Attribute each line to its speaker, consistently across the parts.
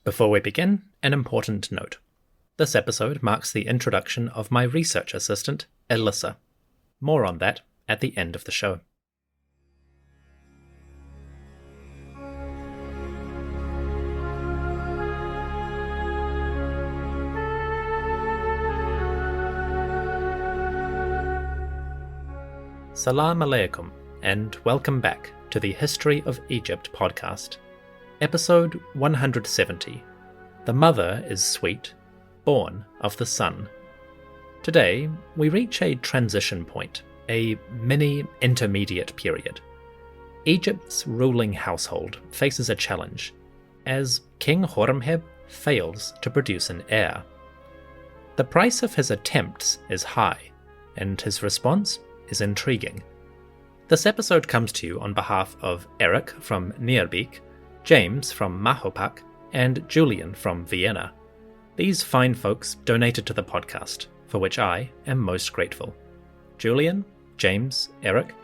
Speaker 1: Before we begin, an important note. This episode marks the introduction of my research assistant, Elissa. More on that at the end of the show. Salam alaikum, and welcome back to the History of Egypt podcast. Episode 170. The Mother is Sweet, Born of the Sun. Today, we reach a transition point, a mini-intermediate period. Egypt's ruling household faces a challenge, as King Horemheb fails to produce an heir. The price of his attempts is high, and his response is intriguing. This episode comes to you on behalf of Eric from Neerbeek, James from Mahopac, and Julian from Vienna. These fine folks donated to the podcast, for which I am most grateful. Julian, James, Eric,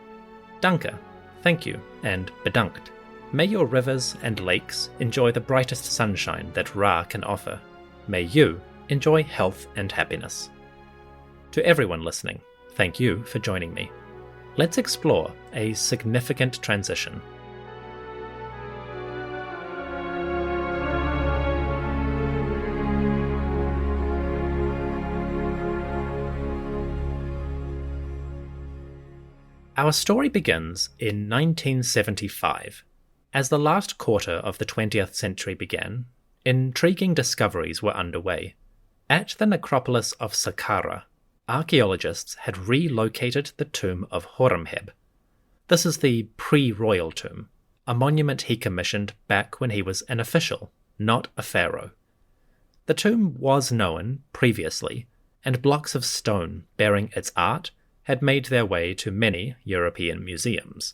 Speaker 1: danke, thank you, and bedankt. May your rivers and lakes enjoy the brightest sunshine that Ra can offer. May you enjoy health and happiness. To everyone listening, thank you for joining me. Let's explore a significant transition. Our story begins in 1975. As the last quarter of the 20th century began, intriguing discoveries were underway. At the necropolis of Saqqara, archaeologists had relocated the tomb of Horemheb. This is the pre-royal tomb, a monument he commissioned back when he was an official, not a pharaoh. The tomb was known previously, and blocks of stone bearing its art had made their way to many European museums.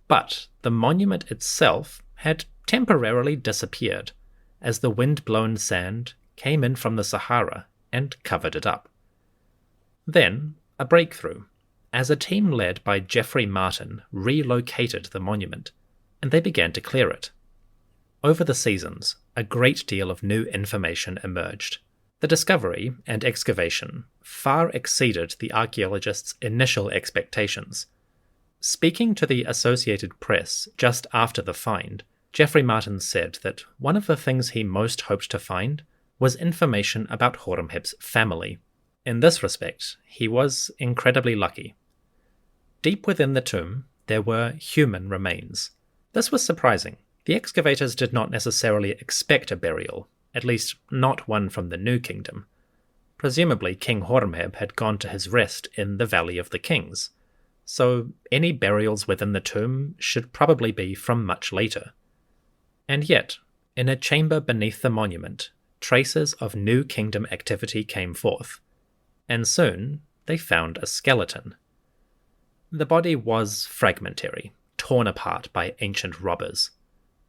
Speaker 1: But the monument itself had temporarily disappeared, as the wind-blown sand came in from the Sahara and covered it up. Then, a breakthrough, as a team led by Geoffrey Martin relocated the monument, and they began to clear it. Over the seasons, a great deal of new information emerged. The discovery and excavation far exceeded the archaeologists' initial expectations. Speaking to the Associated Press just after the find, Geoffrey Martin said that one of the things he most hoped to find was information about Horemheb's family. In this respect, he was incredibly lucky. Deep within the tomb, there were human remains. This was surprising. The excavators did not necessarily expect a burial, at least not one from the New Kingdom. Presumably King Horemheb had gone to his rest in the Valley of the Kings, so any burials within the tomb should probably be from much later. And yet, in a chamber beneath the monument, traces of New Kingdom activity came forth, and soon they found a skeleton. The body was fragmentary, torn apart by ancient robbers.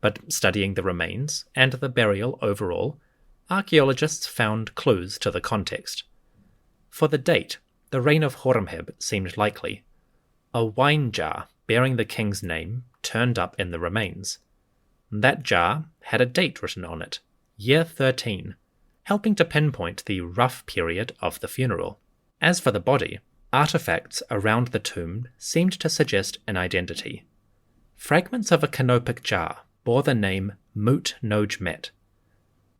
Speaker 1: But studying the remains, and the burial overall, archaeologists found clues to the context. For the date, the reign of Horemheb seemed likely. A wine jar bearing the king's name turned up in the remains. That jar had a date written on it, year 13, helping to pinpoint the rough period of the funeral. As for the body, artifacts around the tomb seemed to suggest an identity. Fragments of a canopic jar bore the name Mut-Nojmet.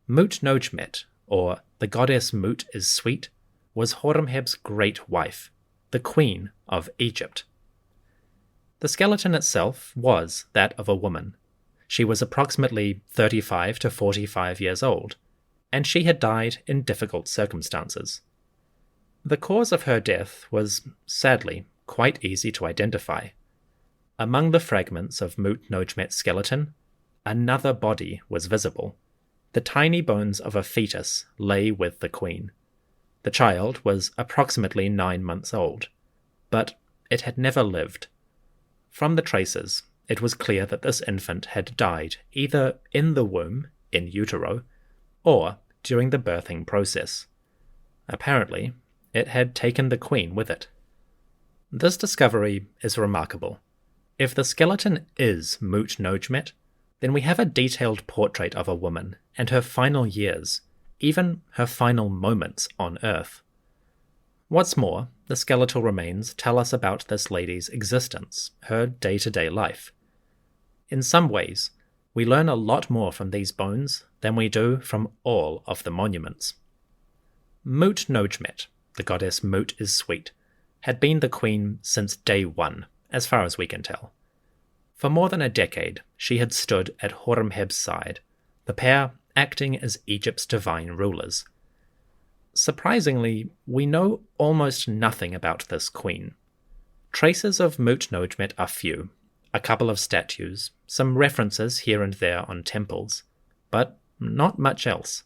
Speaker 1: Mut-Nojmet, or the goddess Mut is Sweet, was Horemheb's great wife, the Queen of Egypt. The skeleton itself was that of a woman. She was approximately 35 to 45 years old, and she had died in difficult circumstances. The cause of her death was, sadly, quite easy to identify. Among the fragments of Mut-Nojmet's skeleton, another body was visible. The tiny bones of a fetus lay with the queen. The child was approximately 9 months old, but it had never lived. From the traces, it was clear that this infant had died either in the womb, in utero, or during the birthing process. Apparently, it had taken the queen with it. This discovery is remarkable. If the skeleton is Mut-Nojmet, then we have a detailed portrait of a woman and her final years, even her final moments on Earth. What's more, the skeletal remains tell us about this lady's existence, her day-to-day life. In some ways, we learn a lot more from these bones than we do from all of the monuments. Mut Nojmet, the goddess Mut is sweet, had been the queen since day one, as far as we can tell. For more than a decade, she had stood at Horemheb's side, the pair acting as Egypt's divine rulers. Surprisingly, we know almost nothing about this queen. Traces of Mut Nojmet are few, a couple of statues, some references here and there on temples, but not much else.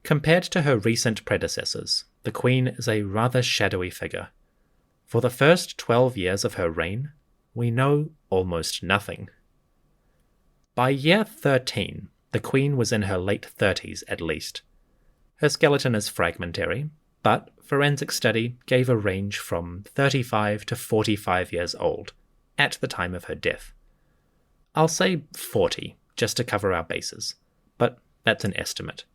Speaker 1: Compared to her recent predecessors, the queen is a rather shadowy figure. For the first 12 years of her reign, we know almost nothing. By year 13, the queen was in her late 30s at least. Her skeleton is fragmentary, but forensic study gave a range from 35 to 45 years old at the time of her death. I'll say 40, just to cover our bases, but that's an estimate.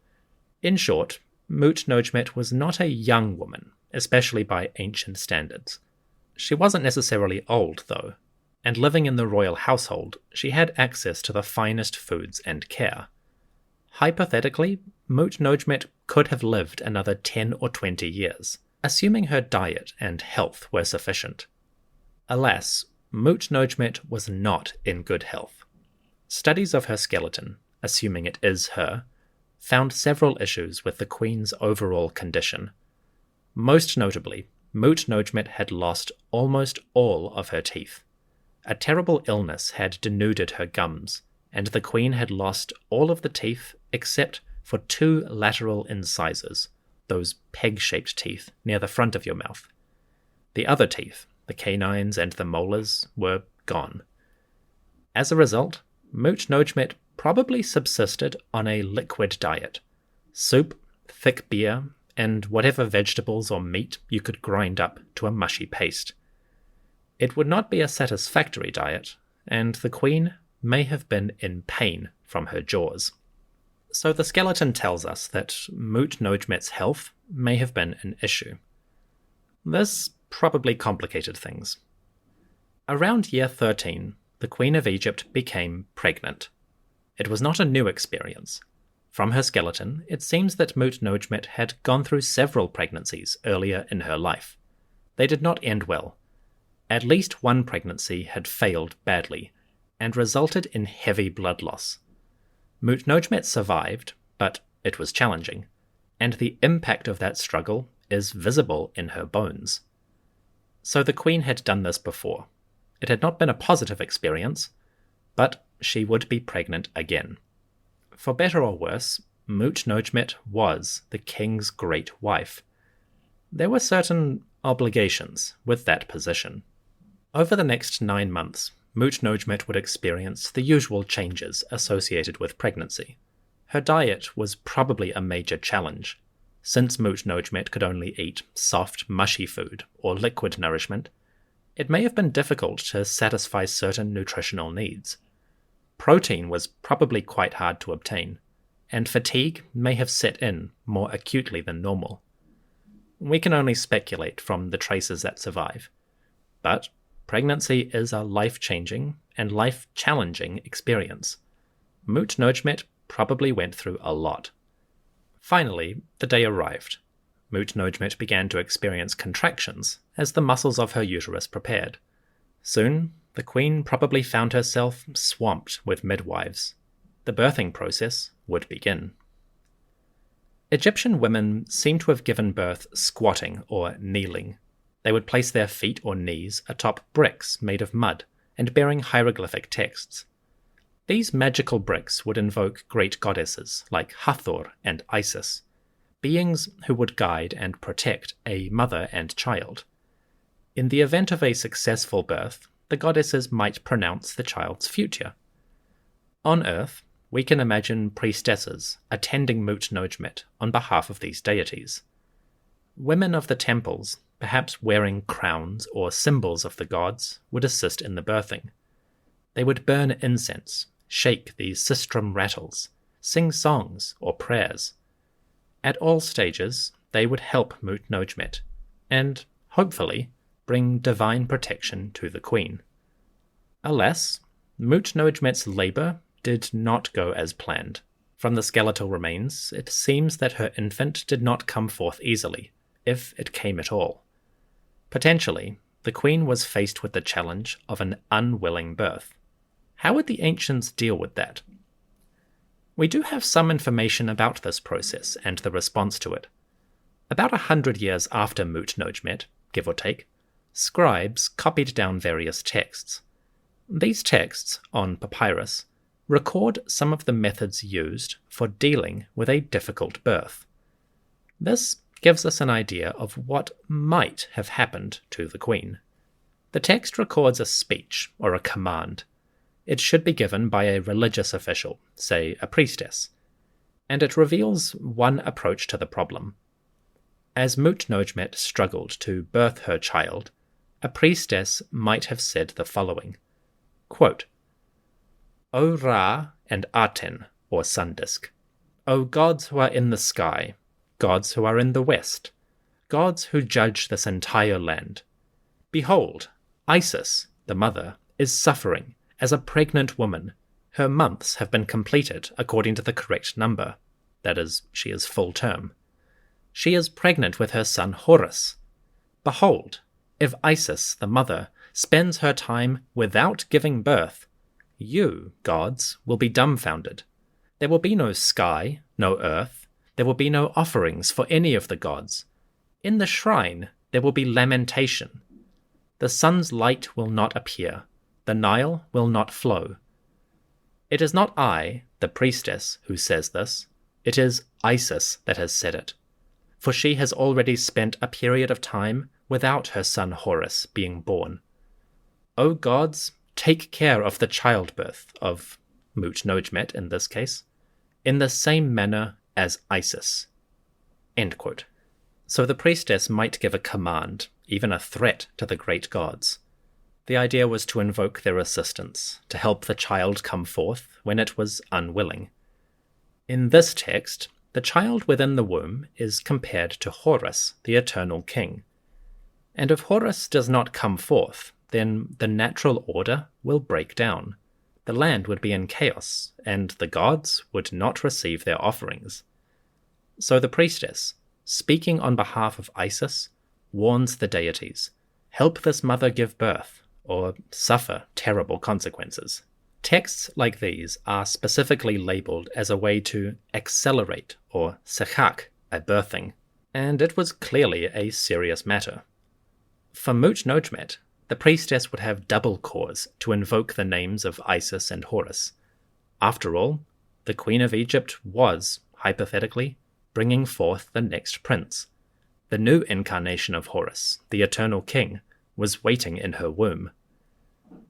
Speaker 1: In short, Mut Nojmet was not a young woman, especially by ancient standards. She wasn't necessarily old, though, and living in the royal household, she had access to the finest foods and care. Hypothetically, Mut Nojmet could have lived another 10 or 20 years, assuming her diet and health were sufficient. Alas, Mut Nojmet was not in good health. Studies of her skeleton, assuming it is her, found several issues with the queen's overall condition. Most notably, Mut Nojmet had lost almost all of her teeth. A terrible illness had denuded her gums, and the queen had lost all of the teeth except for 2 lateral incisors, those peg-shaped teeth near the front of your mouth. The other teeth, the canines and the molars, were gone. As a result, Mut Nojmet probably subsisted on a liquid diet: soup, thick beer, and whatever vegetables or meat you could grind up to a mushy paste. It would not be a satisfactory diet, and the queen may have been in pain from her jaws. So the skeleton tells us that Mut Nojmet's health may have been an issue. This probably complicated things. Around year 13, the Queen of Egypt became pregnant. It was not a new experience. From her skeleton, it seems that Mut Nojmet had gone through several pregnancies earlier in her life. They did not end well. At least one pregnancy had failed badly, and resulted in heavy blood loss. Mut Nojmet survived, but it was challenging, and the impact of that struggle is visible in her bones. So the queen had done this before. It had not been a positive experience, but she would be pregnant again. For better or worse, Mut Nojmet was the king's great wife. There were certain obligations with that position. Over the next 9 months, Mut Nojmet would experience the usual changes associated with pregnancy. Her diet was probably a major challenge. Since Mut Nojmet could only eat soft, mushy food or liquid nourishment, it may have been difficult to satisfy certain nutritional needs. Protein was probably quite hard to obtain, and fatigue may have set in more acutely than normal. We can only speculate from the traces that survive, but pregnancy is a life-changing and life-challenging experience. Mut Nojmet probably went through a lot. Finally, the day arrived. Mut Nojmet began to experience contractions as the muscles of her uterus prepared. Soon, the queen probably found herself swamped with midwives. The birthing process would begin. Egyptian women seem to have given birth squatting or kneeling. They would place their feet or knees atop bricks made of mud and bearing hieroglyphic texts. These magical bricks would invoke great goddesses like Hathor and Isis, beings who would guide and protect a mother and child. In the event of a successful birth, the goddesses might pronounce the child's future. On Earth, we can imagine priestesses attending Mut Nojmet on behalf of these deities. Women of the temples, perhaps wearing crowns or symbols of the gods, would assist in the birthing. They would burn incense shake the sistrum rattles, sing songs or prayers. At all stages, they would help Mut-Nojmet, and, hopefully, bring divine protection to the queen. Alas, Mut-Nojmet's labour did not go as planned. From the skeletal remains, it seems that her infant did not come forth easily, if it came at all. Potentially, the queen was faced with the challenge of an unwilling birth. How would the ancients deal with that? We do have some information about this process and the response to it. About 100 years after Mut-Nojmet, give or take, scribes copied down various texts. These texts, on papyrus, record some of the methods used for dealing with a difficult birth. This gives us an idea of what might have happened to the queen. The text records a speech or a command. It should be given by a religious official, say a priestess, and it reveals one approach to the problem. As Mut-Nojmet struggled to birth her child, a priestess might have said the following, quote, O Ra and Aten, or sun disk, O gods who are in the sky, gods who are in the west, gods who judge this entire land, behold, Isis, the mother, is suffering as a pregnant woman. Her months have been completed according to the correct number, that is, she is full term. She is pregnant with her son Horus. Behold, if Isis, the mother, spends her time without giving birth, you, gods, will be dumbfounded. There will be no sky, no earth. There will be no offerings for any of the gods. In the shrine there will be lamentation. The sun's light will not appear. The Nile will not flow. It is not I, the priestess, who says this. It is Isis that has said it. For she has already spent a period of time without her son Horus being born. O gods, take care of the childbirth of Mut-Nojmet in this case, in the same manner as Isis. End quote. So the priestess might give a command, even a threat to the great gods. The idea was to invoke their assistance, to help the child come forth when it was unwilling. In this text, the child within the womb is compared to Horus, the eternal king. And if Horus does not come forth, then the natural order will break down. The land would be in chaos, and the gods would not receive their offerings. So the priestess, speaking on behalf of Isis, warns the deities, help this mother give birth, or suffer terrible consequences. Texts like these are specifically labeled as a way to accelerate or sechak a birthing, and it was clearly a serious matter. For Mut-Nojmet, the priestess would have double cause to invoke the names of Isis and Horus. After all, the Queen of Egypt was, hypothetically, bringing forth the next prince. The new incarnation of Horus, the eternal king, was waiting in her womb.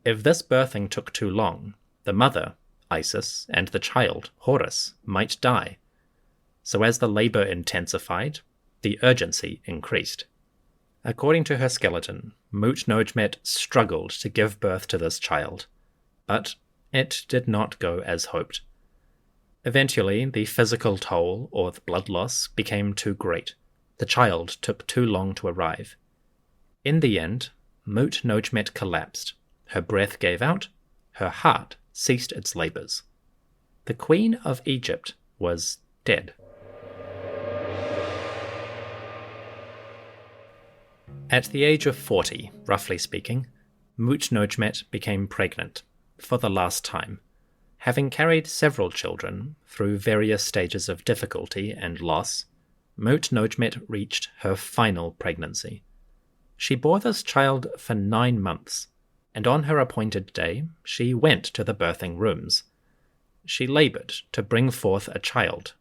Speaker 1: If this birthing took too long, the mother, Isis, and the child, Horus, might die. So as the labor intensified, the urgency increased. According to her skeleton, Mut-Nojmet struggled to give birth to this child, but it did not go as hoped. Eventually, the physical toll, or the blood loss, became too great. The child took too long to arrive. In the end, Mut-Nojmet collapsed. Her breath gave out, her heart ceased its labors. The Queen of Egypt was dead. At the age of 40, roughly speaking, Mut-Nojmet became pregnant, for the last time. Having carried several children through various stages of difficulty and loss, Mut-Nojmet reached her final pregnancy. She bore this child for 9 months, and on her appointed day she went to the birthing rooms. She labored to bring forth a child.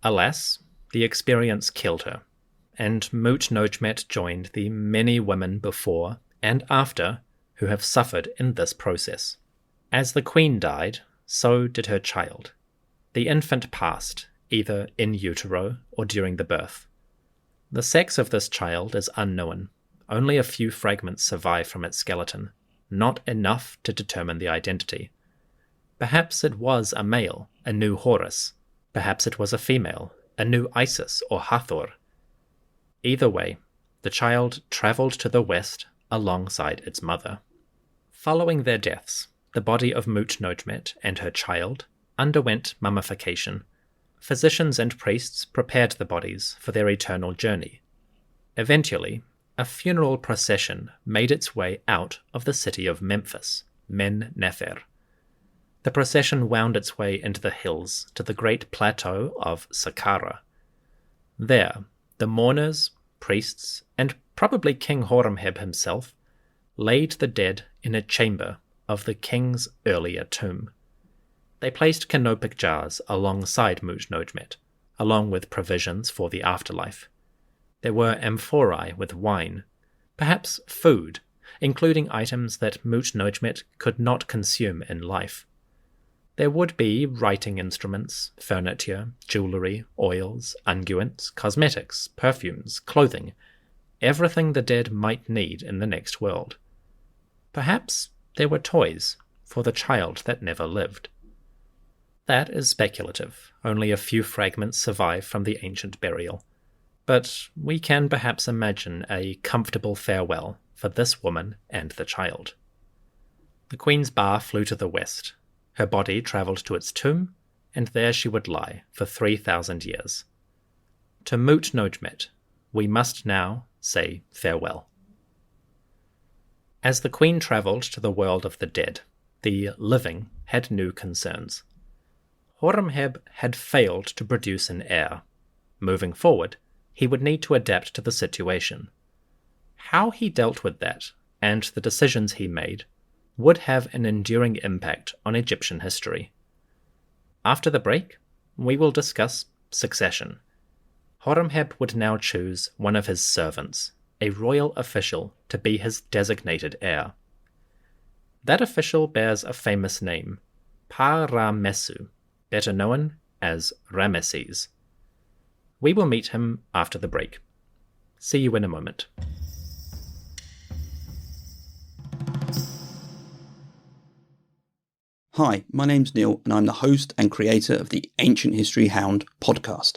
Speaker 1: Alas, the experience killed her, and Mut-Nojmet joined the many women before and after who have suffered in this process. As the queen died, so did her child. The infant passed, either in utero or during the birth. The sex of this child is unknown. Only a few fragments survive from its skeleton, not enough to determine the identity. Perhaps it was a male, a new Horus. Perhaps it was a female, a new Isis or Hathor. Either way, the child travelled to the west alongside its mother. Following their deaths, the body of Mut-Notmet and her child underwent mummification. Physicians and priests prepared the bodies for their eternal journey. Eventually, a funeral procession made its way out of the city of Memphis, Men-Nefer. The procession wound its way into the hills to the great plateau of Saqqara. There, the mourners, priests, and probably King Horemheb himself laid the dead in a chamber of the king's earlier tomb. They placed canopic jars alongside Mut-Notmet, along with provisions for the afterlife. There were amphorae with wine, perhaps food, including items that Mut-Notmet could not consume in life. There would be writing instruments, furniture, jewellery, oils, unguents, cosmetics, perfumes, clothing, everything the dead might need in the next world. Perhaps there were toys for the child that never lived. That is speculative. Only a few fragments survive from the ancient burial. But we can perhaps imagine a comfortable farewell for this woman and the child. The queen's bar flew to the west. Her body travelled to its tomb, and there she would lie for 3,000 years. To Mut-Notmet, we must now say farewell. As the queen travelled to the world of the dead, the living had new concerns. Horemheb had failed to produce an heir. Moving forward, he would need to adapt to the situation. How he dealt with that, and the decisions he made, would have an enduring impact on Egyptian history. After the break, we will discuss succession. Horemheb would now choose one of his servants, a royal official, to be his designated heir. That official bears a famous name, Paramessu, better known as Ramesses. We will meet him after the break. See you in a moment.
Speaker 2: Hi, my name's Neil, and I'm the host and creator of the Ancient History Hound podcast.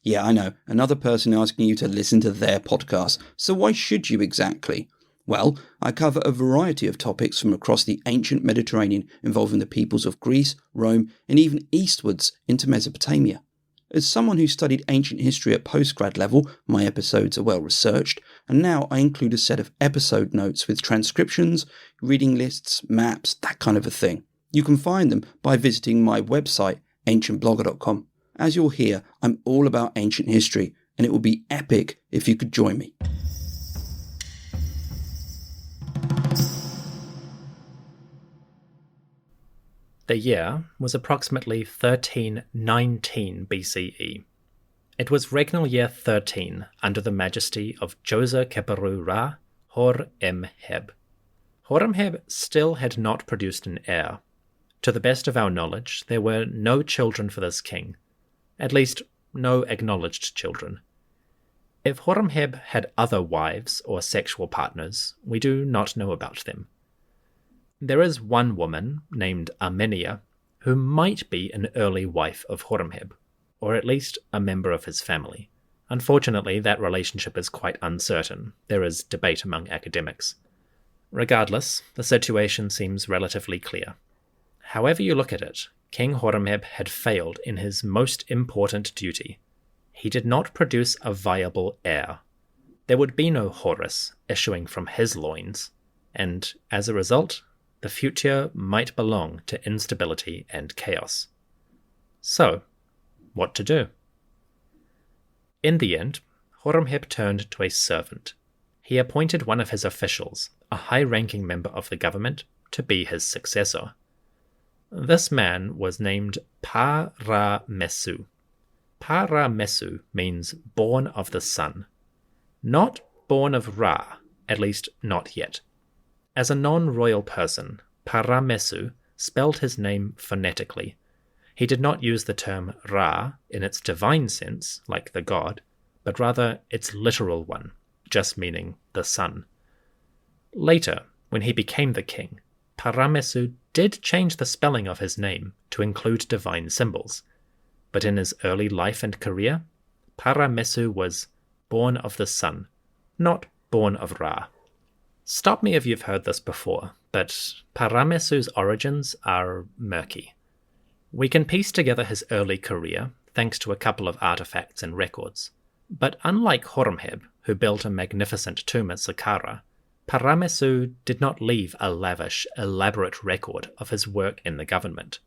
Speaker 2: Yeah, I know, another person asking you to listen to their podcast, so why should you exactly? Well, I cover a variety of topics from across the ancient Mediterranean involving the peoples of Greece, Rome, and even eastwards into Mesopotamia. As someone who studied ancient history at postgrad level, my episodes are well researched, and now I include a set of episode notes with transcriptions, reading lists, maps, that kind of a thing. You can find them by visiting my website, ancientblogger.com. As you'll hear, I'm all about ancient history, and it would be epic if you could join me.
Speaker 1: The year was approximately 1319 BCE. It was regnal year 13 under the majesty of Djoser Keperu Ra Horemheb. Horemheb still had not produced an heir. To the best of our knowledge, there were no children for this king. At least, no acknowledged children. If Horemheb had other wives or sexual partners, we do not know about them. There is one woman, named Armenia, who might be an early wife of Horemheb, or at least a member of his family. Unfortunately, that relationship is quite uncertain. There is debate among academics. Regardless, the situation seems relatively clear. However you look at it, King Horemheb had failed in his most important duty. He did not produce a viable heir. There would be no Horus issuing from his loins, and as a result, the future might belong to instability and chaos. So, what to do? In the end, Horemheb turned to a servant. He appointed one of his officials, a high-ranking member of the government, to be his successor. This man was named Paramessu. Paramessu means born of the sun. Not born of Ra, at least not yet. As a non-royal person, Paramessu spelled his name phonetically. He did not use the term Ra in its divine sense, like the god, but rather its literal one, just meaning the sun. Later, when he became the king, Paramessu did change the spelling of his name to include divine symbols, but in his early life and career, Paramessu was born of the sun, not born of Ra. Stop me if you've heard this before, but Paramessu's origins are murky. We can piece together his early career thanks to a couple of artifacts and records, but unlike Horemheb, who built a magnificent tomb at Saqqara, Paramessu did not leave a lavish, elaborate record of his work in the government.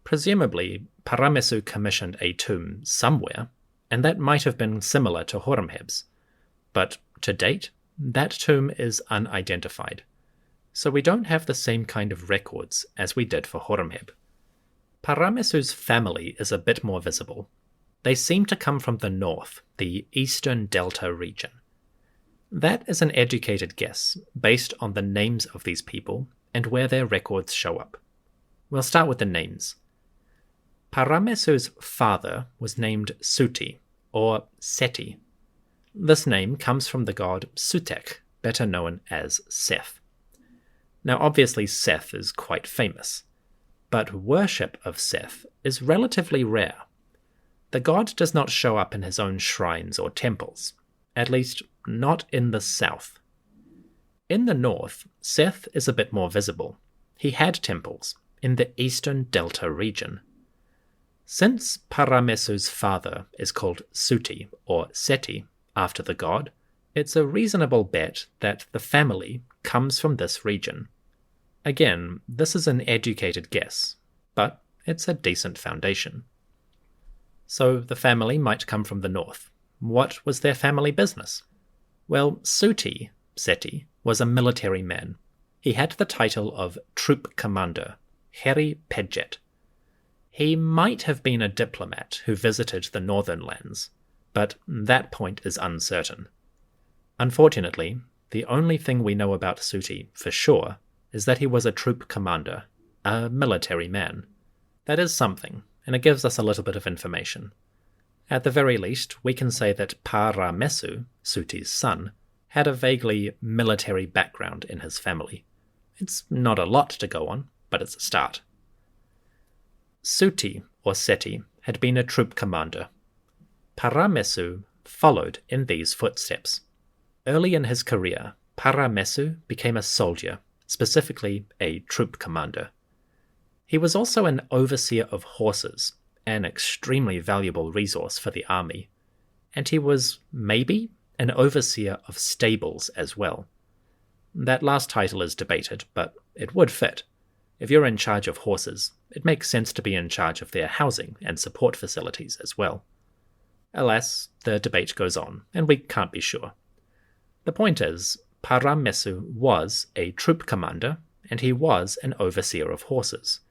Speaker 1: Presumably, Paramessu commissioned a tomb somewhere, and that might have been similar to Horemheb's, but to date, that tomb is unidentified, so we don't have the same kind of records as we did for Horemheb. Paramessu's family is a bit more visible. They seem to come from the north, the eastern delta region. That is an educated guess, based on the names of these people and where their records show up. We'll start with the names. Paramessu's father was named Suti, or Seti. This name comes from the god Sutekh, better known as Seth. Now obviously Seth is quite famous, but worship of Seth is relatively rare. The god does not show up in his own shrines or temples, at least not in the south. In the north, Seth is a bit more visible. He had temples in the eastern delta region. Since Paramessu's father is called Suti, or Seti, after the god, it's a reasonable bet that the family comes from this region. Again, this is an educated guess, but it's a decent foundation. So the family might come from the north. What was their family business? Well, Suti, Seti, was a military man. He had the title of troop commander, Heri Pedjet. He might have been a diplomat who visited the northern lands, but that point is uncertain. Unfortunately, the only thing we know about Suti for sure is that he was a troop commander, a military man. That is something, and it gives us a little bit of information. At the very least, we can say that Paramessu, Suti's son, had a vaguely military background in his family. It's not a lot to go on, but it's a start. Suti, or Seti, had been a troop commander. Paramessu followed in these footsteps. Early in his career, Paramessu became a soldier, specifically a troop commander. He was also an overseer of horses, an extremely valuable resource for the army, and he was, maybe, an overseer of stables as well. That last title is debated, but it would fit. If you're in charge of horses, it makes sense to be in charge of their housing and support facilities as well. Alas, the debate goes on, and we can't be sure. The point is, Paramessu was a troop commander, and he was an overseer of horses.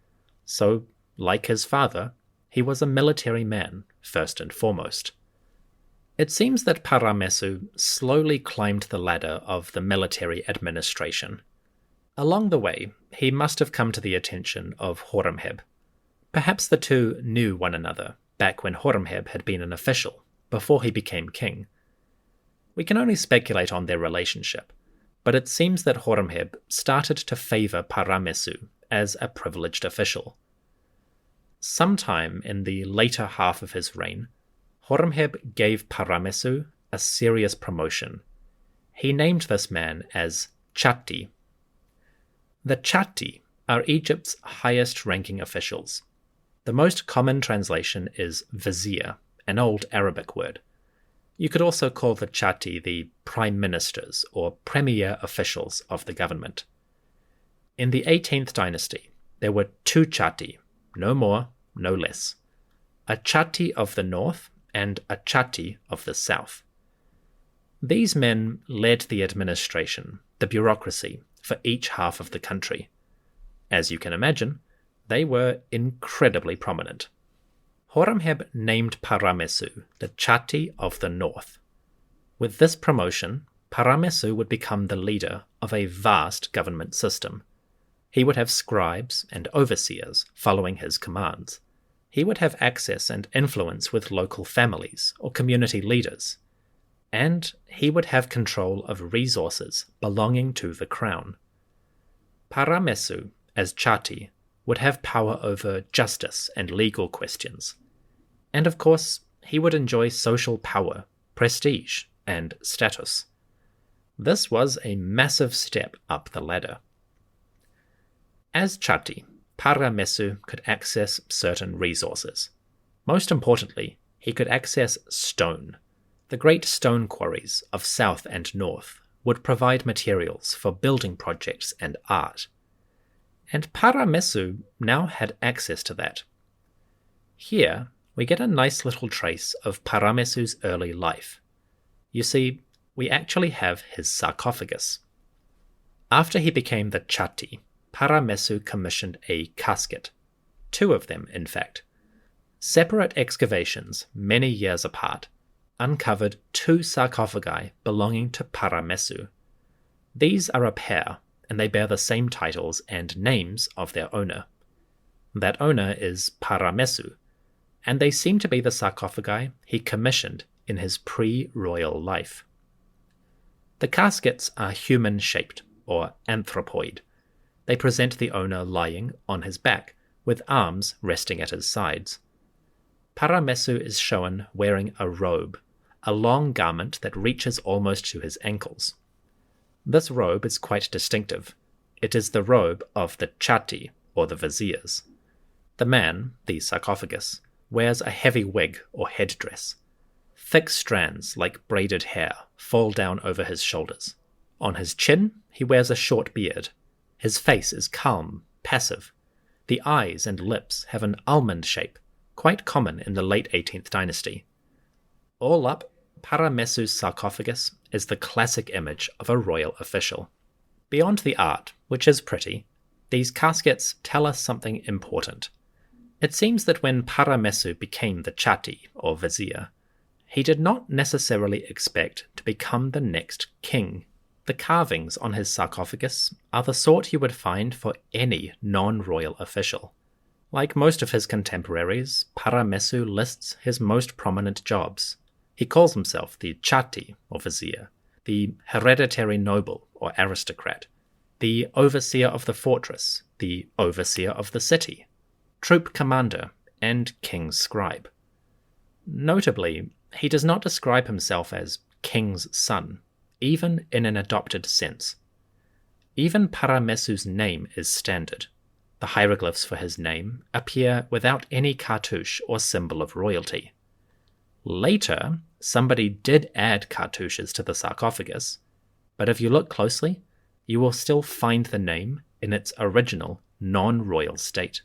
Speaker 1: So, like his father, he was a military man, first and foremost. It seems that Paramessu slowly climbed the ladder of the military administration. Along the way, he must have come to the attention of Horemheb. Perhaps the two knew one another back when Horemheb had been an official, before he became king. We can only speculate on their relationship, but it seems that Horemheb started to favour Paramessu as a privileged official. Sometime in the later half of his reign, Horemheb gave Paramessu a serious promotion. He named this man as Chatti. The Chatti are Egypt's highest-ranking officials. The most common translation is vizier, an old Arabic word. You could also call the Chatti the prime ministers or premier officials of the government. In the 18th dynasty, there were two Chatti, no more, no less. A Chatti of the north and a Chatti of the south. These men led the administration, the bureaucracy, for each half of the country. As you can imagine, they were incredibly prominent. Horemheb named Paramessu the Chatti of the north. With this promotion, Paramessu would become the leader of a vast government system. He would have scribes and overseers following his commands. He would have access and influence with local families or community leaders. And he would have control of resources belonging to the crown. Paramessu as Chati, would have power over justice and legal questions. And of course, he would enjoy social power, prestige, and status. This was a massive step up the ladder. As Chati, Paramessu could access certain resources. Most importantly, he could access stone. The great stone quarries of south and north would provide materials for building projects and art. And Paramessu now had access to that. Here, we get a nice little trace of Paramessu's early life. You see, we actually have his sarcophagus. After he became the Chati, Paramessu commissioned a casket. 2 of them, in fact. Separate excavations, many years apart, uncovered 2 sarcophagi belonging to Paramessu. These are a pair, and they bear the same titles and names of their owner. That owner is Paramessu, and they seem to be the sarcophagi he commissioned in his pre-royal life. The caskets are human-shaped, or anthropoid. They present the owner lying on his back, with arms resting at his sides. Paramessu is shown wearing a robe, a long garment that reaches almost to his ankles. This robe is quite distinctive. It is the robe of the Chati, or the viziers. The man, the sarcophagus, wears a heavy wig or headdress. Thick strands, like braided hair, fall down over his shoulders. On his chin, he wears a short beard. His face is calm, passive. The eyes and lips have an almond shape, quite common in the late 18th dynasty. All up, Paramessu's sarcophagus is the classic image of a royal official. Beyond the art, which is pretty, these caskets tell us something important. It seems that when Paramessu became the Chati, or vizier, he did not necessarily expect to become the next king. The carvings on his sarcophagus are the sort you would find for any non-royal official. Like most of his contemporaries, Paramessu lists his most prominent jobs. He calls himself the Chati, or vizier, the hereditary noble, or aristocrat, the overseer of the fortress, the overseer of the city, troop commander, and king's scribe. Notably, he does not describe himself as king's son, even in an adopted sense. Even Paramessu's name is standard. The hieroglyphs for his name appear without any cartouche or symbol of royalty. Later, somebody did add cartouches to the sarcophagus, but if you look closely, you will still find the name in its original, non-royal state.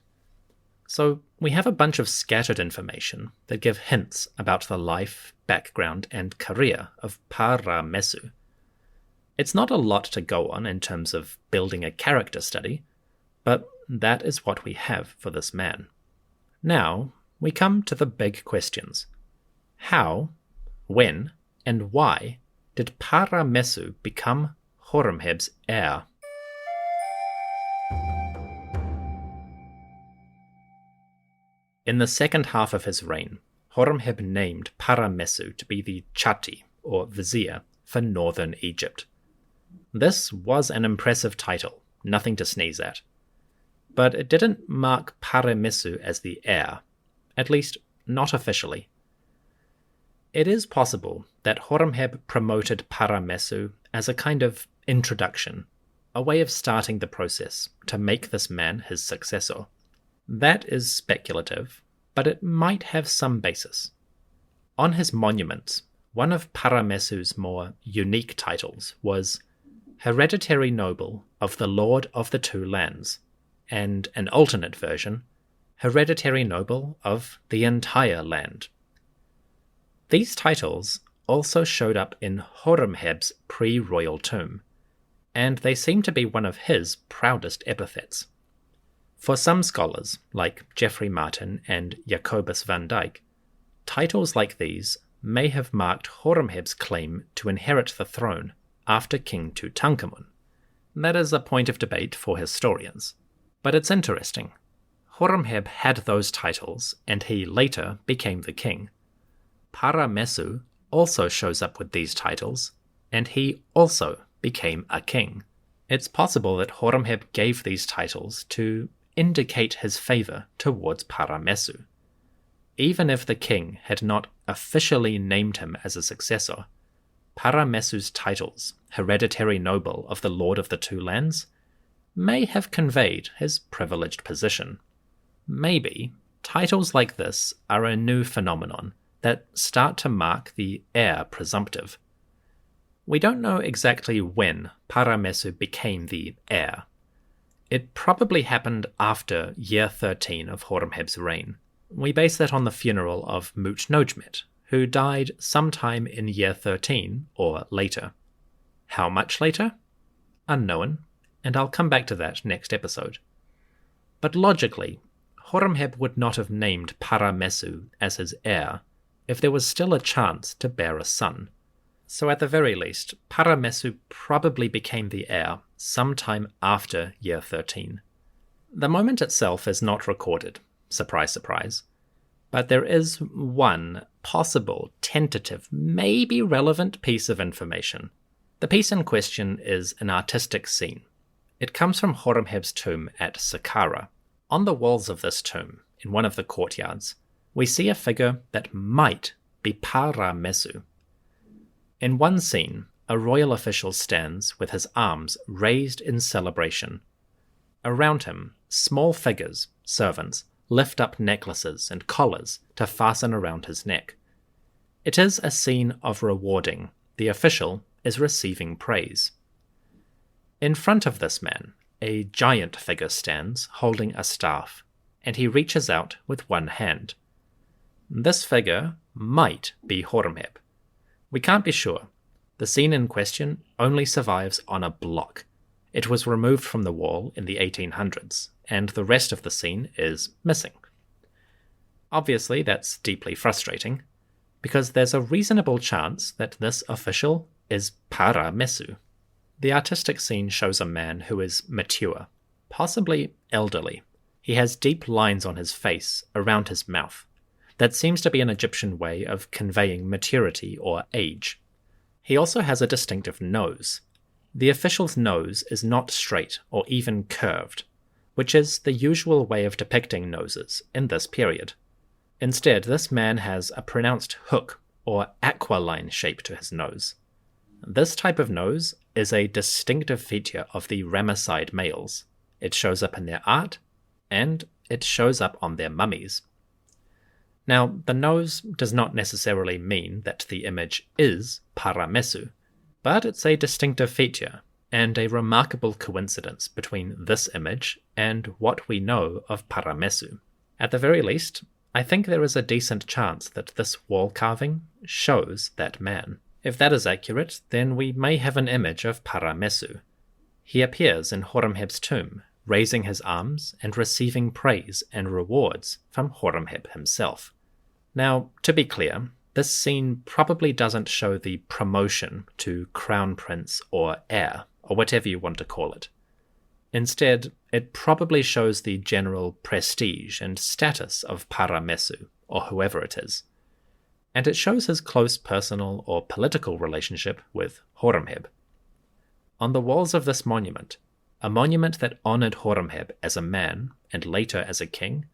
Speaker 1: So we have a bunch of scattered information that give hints about the life, background, and career of Paramessu. It's not a lot to go on in terms of building a character study, but that is what we have for this man. Now, we come to the big questions. How, when, and why did Paramessu become Horemheb's heir? In the second half of his reign, Horemheb named Paramessu to be the Chati, or vizier, for northern Egypt. This was an impressive title, nothing to sneeze at. But it didn't mark Paramessu as the heir, at least not officially. It is possible that Horemheb promoted Paramessu as a kind of introduction, a way of starting the process to make this man his successor. That is speculative, but it might have some basis. On his monuments, one of Paramessu's more unique titles was Hereditary Noble of the Lord of the Two Lands, and an alternate version, Hereditary Noble of the Entire Land. These titles also showed up in Horemheb's pre-royal tomb, and they seem to be one of his proudest epithets. For some scholars, like Geoffrey Martin and Jacobus van Dyck, titles like these may have marked Horemheb's claim to inherit the throne after King Tutankhamun. That is a point of debate for historians, but it's interesting. Horemheb had those titles, and he later became the king. Paramessu also shows up with these titles, and he also became a king. It's possible that Horemheb gave these titles to indicate his favour towards Paramessu. Even if the king had not officially named him as a successor, Paramessu's titles, hereditary noble of the Lord of the Two Lands, may have conveyed his privileged position. Maybe titles like this are a new phenomenon that start to mark the heir presumptive. We don't know exactly when Paramessu became the heir. It probably happened after year 13 of Horemheb's reign. We base that on the funeral of Mutnojmet, who died sometime in year 13 or later. How much later? Unknown, and I'll come back to that next episode. But logically, Horemheb would not have named Paramessu as his heir if there was still a chance to bear a son. So at the very least, Paramessu probably became the heir sometime after year 13. The moment itself is not recorded, surprise, surprise, but there is one possible, tentative, maybe relevant piece of information. The piece in question is an artistic scene. It comes from Horemheb's tomb at Saqqara. On the walls of this tomb, in one of the courtyards, we see a figure that might be Paramessu. In one scene, a royal official stands with his arms raised in celebration. Around him, small figures, servants, lift up necklaces and collars to fasten around his neck. It is a scene of rewarding. The official is receiving praise. In front of this man, a giant figure stands, holding a staff, and he reaches out with one hand. This figure might be Horemheb. We can't be sure. The scene in question only survives on a block. It was removed from the wall in the 1800s, and the rest of the scene is missing. Obviously, that's deeply frustrating, because there's a reasonable chance that this official is Paramessu. The artistic scene shows a man who is mature, possibly elderly. He has deep lines on his face, around his mouth. That seems to be an Egyptian way of conveying maturity or age. He also has a distinctive nose. The official's nose is not straight or even curved, which is the usual way of depicting noses in this period. Instead, this man has a pronounced hook or aquiline shape to his nose. This type of nose is a distinctive feature of the Ramesside males. It shows up in their art, and it shows up on their mummies. Now, the nose does not necessarily mean that the image is Paramessu, but it's a distinctive feature and a remarkable coincidence between this image and what we know of Paramessu. At the very least, I think there is a decent chance that this wall carving shows that man. If that is accurate, then we may have an image of Paramessu. He appears in Horemheb's tomb, raising his arms and receiving praise and rewards from Horemheb himself. Now, to be clear, this scene probably doesn't show the promotion to crown prince or heir, or whatever you want to call it. Instead, it probably shows the general prestige and status of Paramessu, or whoever it is. And it shows his close personal or political relationship with Horemheb. On the walls of this monument, a monument that honored Horemheb as a man and later as a king,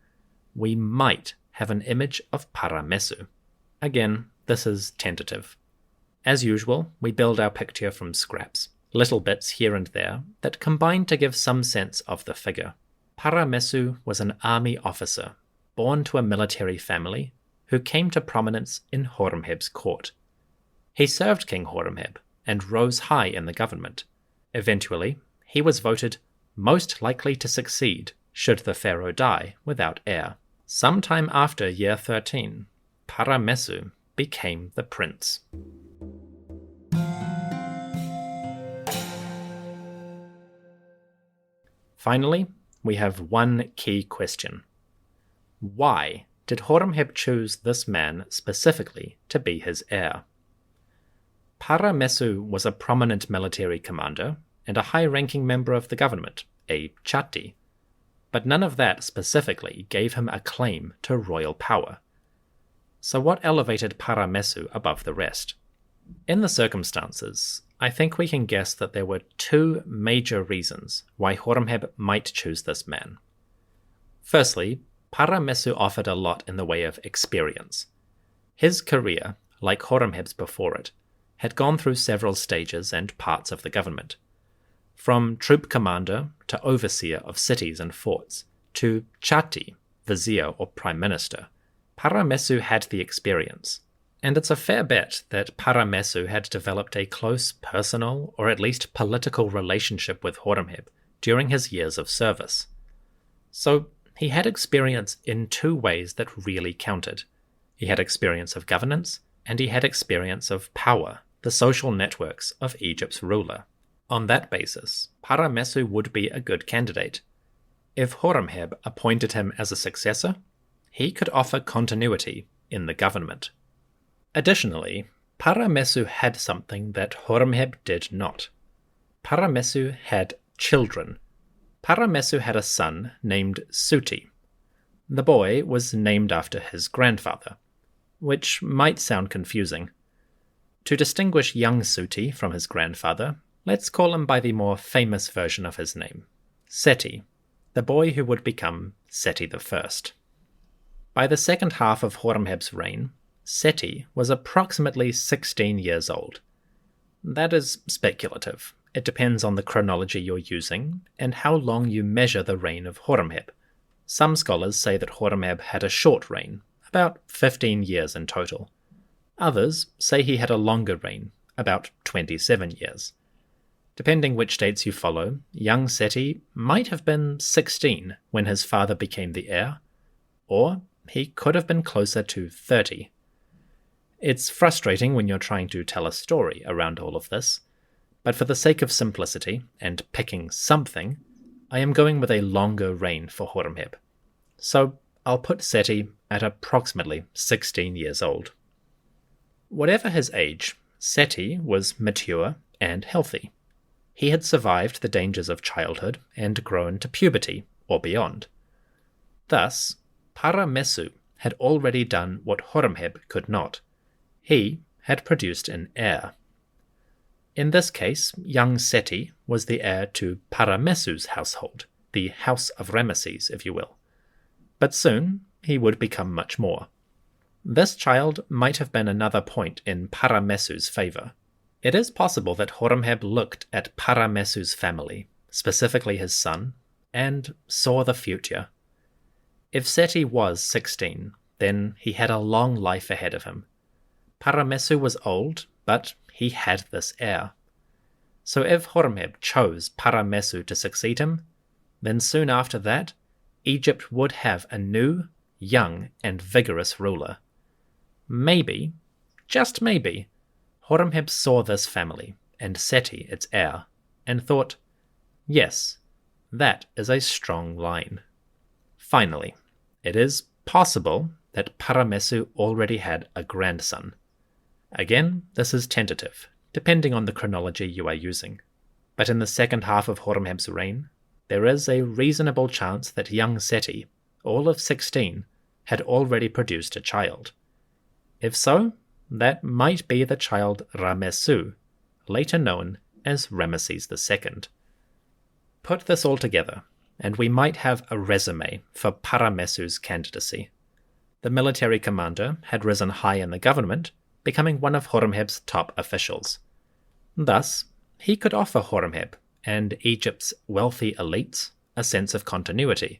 Speaker 1: we might have an image of Paramessu. Again, this is tentative. As usual, we build our picture from scraps, little bits here and there that combine to give some sense of the figure. Paramessu was an army officer, born to a military family, who came to prominence in Horemheb's court. He served King Horemheb and rose high in the government. Eventually, he was voted most likely to succeed should the pharaoh die without heir. Sometime after year 13, Paramessu became the prince. Finally, we have one key question. Why did Horemheb choose this man specifically to be his heir? Paramessu was a prominent military commander and a high-ranking member of the government, a chatti, but none of that specifically gave him a claim to royal power. So what elevated Paramessu above the rest? In the circumstances, I think we can guess that there were two major reasons why Horemheb might choose this man. Firstly, Paramessu offered a lot in the way of experience. His career, like Horemheb's before it, had gone through several stages and parts of the government. From troop commander to overseer of cities and forts, to chati, vizier or prime minister, Paramessu had the experience. And it's a fair bet that Paramessu had developed a close personal or at least political relationship with Horemheb during his years of service. So he had experience in two ways that really counted. He had experience of governance, and he had experience of power, the social networks of Egypt's ruler. On that basis, Paramessu would be a good candidate. If Horemheb appointed him as a successor, he could offer continuity in the government. Additionally, Paramessu had something that Horemheb did not. Paramessu had children. Paramessu had a son named Suti. The boy was named after his grandfather, which might sound confusing. To distinguish young Suti from his grandfather, let's call him by the more famous version of his name, Seti, the boy who would become Seti I. By the second half of Horemheb's reign, Seti was approximately 16 years old. That is speculative. It depends on the chronology you're using and how long you measure the reign of Horemheb. Some scholars say that Horemheb had a short reign, about 15 years in total. Others say he had a longer reign, about 27 years. Depending which dates you follow, young Seti might have been 16 when his father became the heir, or he could have been closer to 30. It's frustrating when you're trying to tell a story around all of this, but for the sake of simplicity and picking something, I am going with a longer reign for Horemheb. So I'll put Seti at approximately 16 years old. Whatever his age, Seti was mature and healthy. He had survived the dangers of childhood and grown to puberty or beyond. Thus, Paramessu had already done what Horemheb could not. He had produced an heir. In this case, young Seti was the heir to Paramessu's household, the House of Ramesses, if you will. But soon he would become much more. This child might have been another point in Paramessu's favor. It is possible that Horemheb looked at Paramessu's family, specifically his son, and saw the future. If Seti was 16, then he had a long life ahead of him. Paramessu was old, but he had this heir. So if Horemheb chose Paramessu to succeed him, then soon after that, Egypt would have a new, young, and vigorous ruler. Maybe, just maybe, Horemheb saw this family, and Seti its heir, and thought, yes, that is a strong line. Finally, it is possible that Paramessu already had a grandson. Again, this is tentative, depending on the chronology you are using. But in the second half of Horemheb's reign, there is a reasonable chance that young Seti, all of 16, had already produced a child. If so, that might be the child Ramessu, later known as Ramesses II. Put this all together, and we might have a resume for Paramessu's candidacy. The military commander had risen high in the government, becoming one of Horemheb's top officials. Thus, he could offer Horemheb and Egypt's wealthy elites a sense of continuity.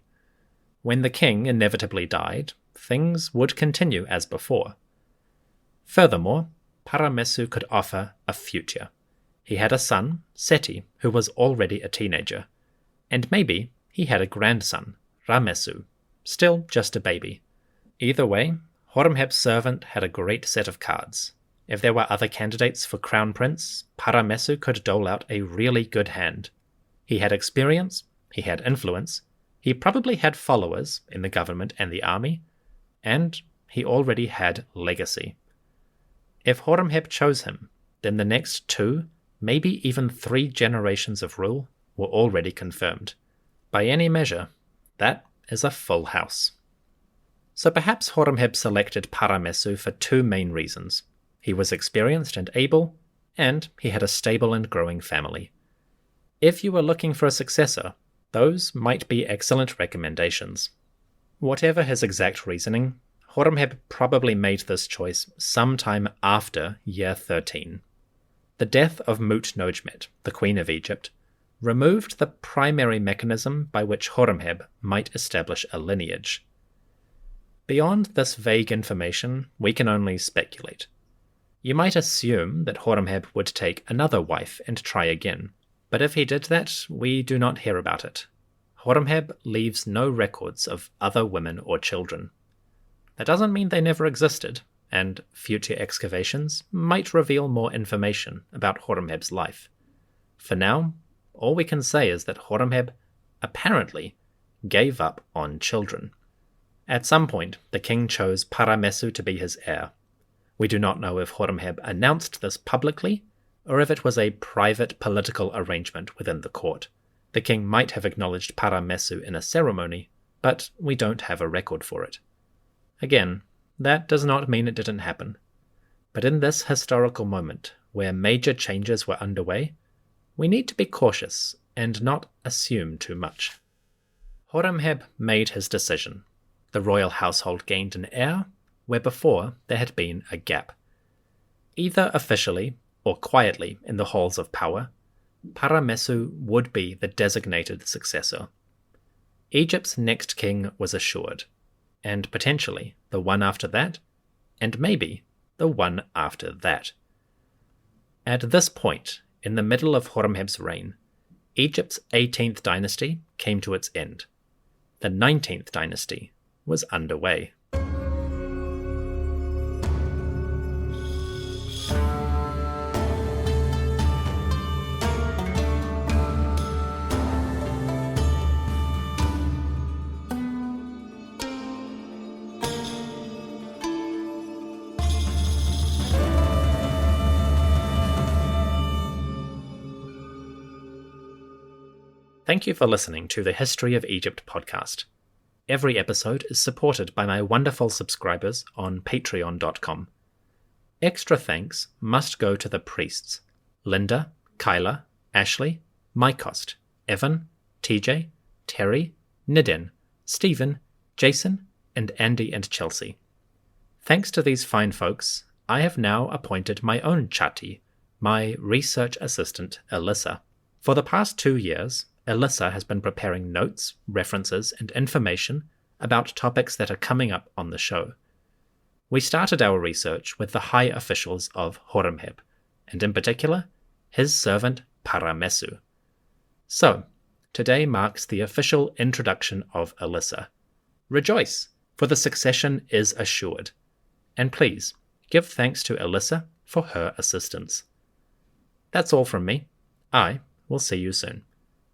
Speaker 1: When the king inevitably died, things would continue as before. Furthermore, Paramessu could offer a future. He had a son, Seti, who was already a teenager, and maybe he had a grandson, Ramessu, still just a baby. Either way, Horemheb's servant had a great set of cards. If there were other candidates for crown prince, Paramessu could dole out a really good hand. He had experience, he had influence, he probably had followers in the government and the army, and he already had legacy. If Horemheb chose him, then the next 2, maybe even 3 generations of rule were already confirmed. By any measure, that is a full house. So perhaps Horemheb selected Paramessu for 2 main reasons. He was experienced and able, and he had a stable and growing family. If you were looking for a successor, those might be excellent recommendations. Whatever his exact reasoning, Horemheb probably made this choice sometime after year 13. The death of Mut-Nojmet, the Queen of Egypt, removed the primary mechanism by which Horemheb might establish a lineage. Beyond this vague information, we can only speculate. You might assume that Horemheb would take another wife and try again, but if he did that, we do not hear about it. Horemheb leaves no records of other women or children. That doesn't mean they never existed, and future excavations might reveal more information about Horemheb's life. For now, all we can say is that Horemheb apparently gave up on children. At some point, the king chose Paramessu to be his heir. We do not know if Horemheb announced this publicly, or if it was a private political arrangement within the court. The king might have acknowledged Paramessu in a ceremony, but we don't have a record for it. Again, that does not mean it didn't happen. But in this historical moment, where major changes were underway, we need to be cautious and not assume too much. Horemheb made his decision. The royal household gained an heir, where before there had been a gap. Either officially or quietly in the halls of power, Paramessu would be the designated successor. Egypt's next king was assured, and potentially the one after that, and maybe the one after that. At this point, in the middle of Horemheb's reign, Egypt's 18th dynasty came to its end. The 19th dynasty was underway. Thank you for listening to the History of Egypt podcast. Every episode is supported by my wonderful subscribers on patreon.com. Extra thanks must go to the priests: Linda, Kyla, Ashley, Mycost, Evan, TJ, Terry, Nidin, Stephen, Jason, and Andy and Chelsea. Thanks to these fine folks, I have now appointed my own chati, my research assistant, Elissa. For the past 2 years, Elissa has been preparing notes, references, and information about topics that are coming up on the show. We started our research with the high officials of Horemheb, and in particular, his servant Paramessu. So, today marks the official introduction of Elissa. Rejoice, for the succession is assured. And please, give thanks to Elissa for her assistance. That's all from me. I will see you soon.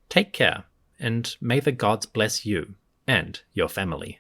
Speaker 1: Take care, and may the gods bless you and your family.